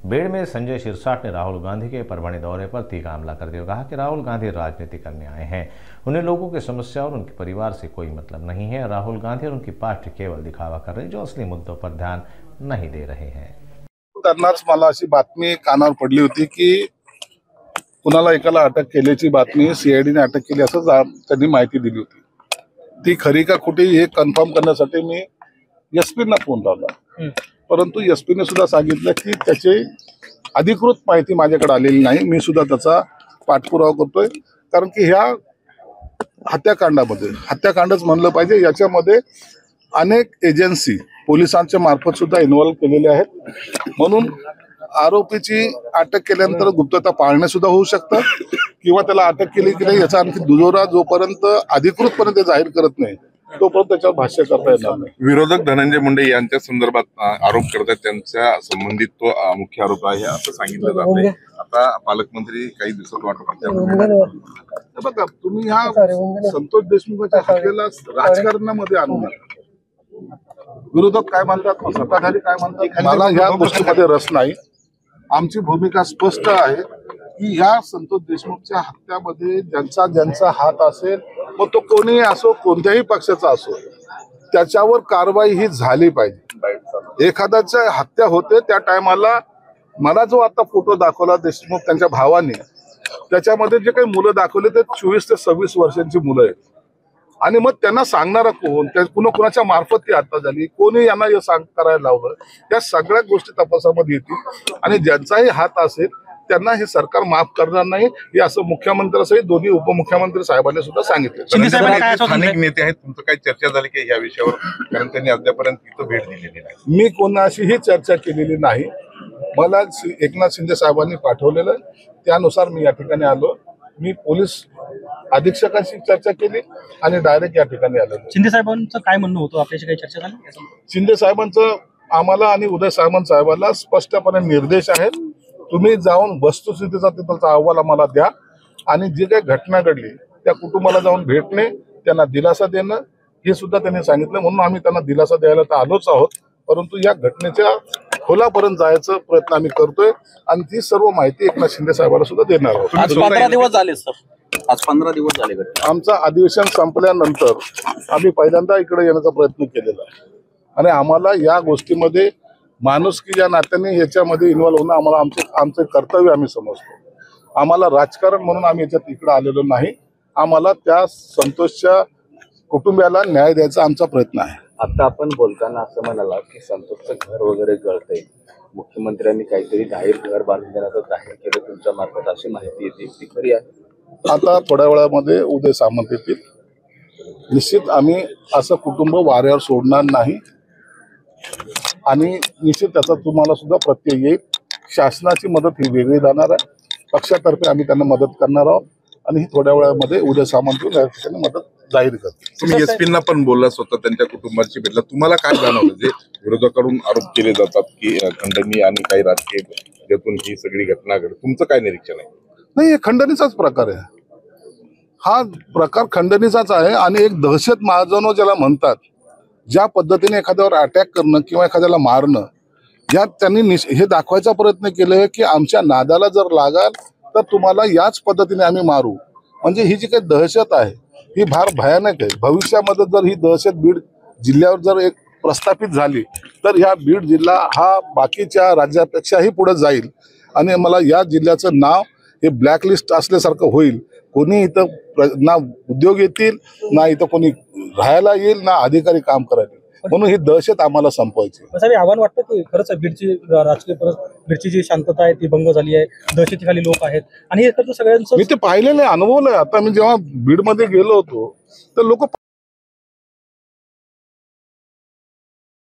बीड़ में संजय सिरसाट ने राहुल गांधी के परभणी दौरे पर तीखा हमला करते हुए कहा कि राहुल गांधी राजनीति करने आए हैं। उन्हें लोगों की समस्या और उनके परिवार से कोई मतलब नहीं है। राहुल गांधी और उनकी पार्टी केवल दिखावा कर रही, जो असली मुद्दों पर ध्यान नहीं दे रहे हैं। त्यांनाच मला अशी बातमी कानावर पडली होती की कुणाला एकाला अटक केल्याची बातमी सीआयडीने अटक केली असं त्यांनी माहिती दिली होती। ती खरी का खोटी हे कन्फर्म करण्यासाठी मी एसपींना फोन लावला, परंतु एसपीने सुद्धा सांगितलं की त्याची अधिकृत माहिती माझ्याकडे आलेली नाही। मी सुद्धा त्याचा पाठपुरावा करतोय, कारण की ह्या हत्याकांडच म्हणलं पाहिजे, याच्यामध्ये अनेक एजन्सी पोलिसांच्या मार्फत सुद्धा इन्व्हॉल्व केलेले आहेत। म्हणून आरोपीची अटक केल्यानंतर गुप्तता पाळणे सुद्धा होऊ शकतं किंवा त्याला अटक केली की नाही याचा आणखी दुजोरा जोपर्यंत अधिकृतपणे ते जाहीर करत नाही तोपर्यंत त्याच्यावर भाष्य करता येणार नाही। विरोधक धनंजय मुंडे यांच्या संदर्भात आरोप करतात, त्यांच्या संबंधित तो मुख्य आरोप आहे असं सांगितलं जातंय। आता पालकमंत्री काही दिवसात वाटत बघा, तुम्ही ह्या संतोष देशमुखाच्या हत्येला राजकारणामध्ये आणू नका। विरोधक काय म्हणतात, सत्ताधारी काय म्हणतात, मला ह्या गोष्टीमध्ये रस नाही। आमची भूमिका स्पष्ट आहे की ह्या संतोष देशमुखच्या हत्यामध्ये ज्यांचा हात असेल, मग तो कोणीही असो, कोणत्याही पक्षाचा असो, त्याच्यावर कारवाई ही झाली पाहिजे। एखाद्याची हत्या होते त्या टायमाला मला जो आता फोटो दाखवला देशमुख त्यांच्या भावाने, त्याच्यामध्ये जे काही मुलं दाखवले ते 24 ते 26 वर्षांची मुलं आहेत। आणि मग त्यांना सांगणारा कोण, कुणाच्या मार्फत ती हत्या झाली, कोणी यांना हे करायला लावलं, या सगळ्या गोष्टी तपासामध्ये येतील आणि ज्यांचाही हात असेल त्यांना हे सरकार माफ करणार नाही, हे असं मुख्यमंत्र्यांसहित दोन्ही उपमुख्यमंत्री साहेबांनी सुद्धा सांगितलं। स्थानिक नेते आहेत, तुमचं काही चर्चा झाली की या विषयावर? कारण त्यांनी अद्यापर्यंत तिथं भेट दिलेली नाही। मी कोणाशीही चर्चा केलेली नाही। मला एकनाथ शिंदे साहेबांनी पाठवलेलं, त्यानुसार मी या ठिकाणी आलो। मी पोलीस अधीक्षकांशी चर्चा केली आणि डायरेक्ट या ठिकाणी आलो। शिंदे साहेबांचं काय म्हणणं होतं, आपल्याशी काही चर्चा झाली? शिंदे साहेबांचं आम्हाला आणि उदय सामंत साहेबांना स्पष्टपणे निर्देश आहेत, तुम्ही जाऊन वस्तुस्थितीचा तिथलचा अहवाल आम्हाला द्या आणि जी काही घटना घडली त्या कुटुंबाला जाऊन भेटणे, त्यांना दिलासा देणं, हे सुद्धा त्यांनी सांगितलं। म्हणून आम्ही त्यांना दिलासा द्यायला तर आलोच आहोत, परंतु या घटनेच्या खोलापर्यंत जायचा प्रयत्न आम्ही करतोय आणि ती सर्व माहिती एकनाथ शिंदे साहेबांना सुद्धा देणार आहोत। आज 15 दिवस झाले सर, आज 15 दिवस झाले। आमचं अधिवेशन संपल्यानंतर आम्ही पहिल्यांदा इकडे येण्याचा प्रयत्न केलेला आहे आणि आम्हाला या गोष्टीमध्ये माणुसकी या नात्याने याच्यामध्ये इन्व्हॉल्व होणं आम्हाला आमचे कर्तव्य आम्ही समजतो। आम्हाला राजकारण म्हणून आम्ही याच्यात इकडे आलेलो नाही। आम्हाला त्या संतोषच्या कुटुंबियाला न्याय द्यायचा आमचा प्रयत्न आहे। आता आपण बोलताना असं म्हणाला की संतोषचं घर वगैरे जळतंय, मुख्यमंत्र्यांनी काहीतरी जाहीर घर बांधून देण्याचं जाहीर केलं तुमच्या मार्फत, अशी माहिती येते, ती खरी आहे? आता थोड्या वेळामध्ये उदय सामंत येतील, निश्चित आम्ही असं कुटुंब वाऱ्यावर सोडणार नाही आणि निश्चित त्याचा तुम्हाला सुद्धा प्रत्यय येईल। शासनाची मदत ही वेगळी जाणार आहे, पक्षातर्फे आम्ही त्यांना मदत करणार आहोत आणि ही थोड्या वेळामध्ये उदय सामंत या ठिकाणी मदत जाहीर करतील। तुम्ही एसपींना पण बोलला, स्वतः त्यांच्या कुटुंबाची भेटला, तुम्हाला काय जाणवलं? जे विरोधकाकडून आरोप केले जातात की खंडणी आणि काही राजकीय हेतून ही सगळी घटना घडली, तुमचं काय निरीक्षण आहे? नाही, हे खंडणीचाच प्रकार आहे, हा प्रकार खंडणीचाच आहे आणि एक दहशत माजवणं ज्याला म्हणतात, ज्या पद्धतीने एखाद्यावर अटॅक करणं किंवा एखाद्याला मारणं, यात त्यांनी हे दाखवायचा प्रयत्न केलाय की आमच्या नादाला जर लागाल तर तुम्हाला याच पद्धतीने आम्ही मारू। म्हणजे ही जी काही दहशत आहे ही फार भयानक आहे। भविष्यामध्ये जर ही दहशत बीड जिल्ह्यावर जर एक प्रस्थापित झाली तर ह्या बीड जिल्हा हा बाकीच्या राज्यापेक्षाही पुढे जाईल आणि मला या जिल्ह्याचं नाव हे ब्लॅकलिस्ट असल्यासारखं होईल। कोणी इथं ना उद्योग येतील, ना इथं कोणी राहायला येईल, ना अधिकारी काम करायला येईल। म्हणून ही दहशत आम्हाला संपवायची। असं आव्हान वाटतं की खरंच बीडची राजकीय बीडची जी शांतता आहे ती भंग झाली आहे, दहशतीखाली लोक आहेत आणि हे सगळ्यांचं मी ते पाहिलेलं आहे, अनुभवलंय। आता मी जेव्हा बीडमध्ये गेलो होतो तर लोक